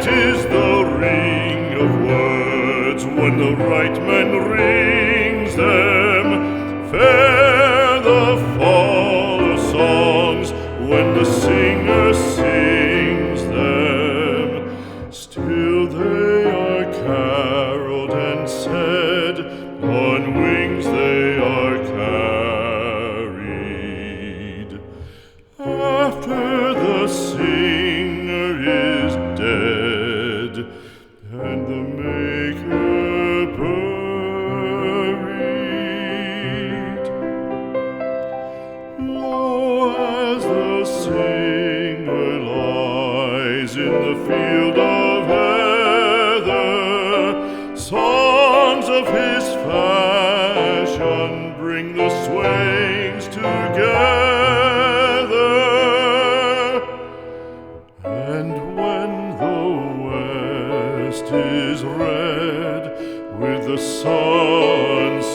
'tis the ring of words when the right man rings them. Fair the fall of songs when the singer sings them. Still they are caroled and said, on wings they are carried. After the singer is dead and the maker buried, lo, as the singer lies in the field of heather, songs of his fashion bring the swains together. And when the west is red with the sunset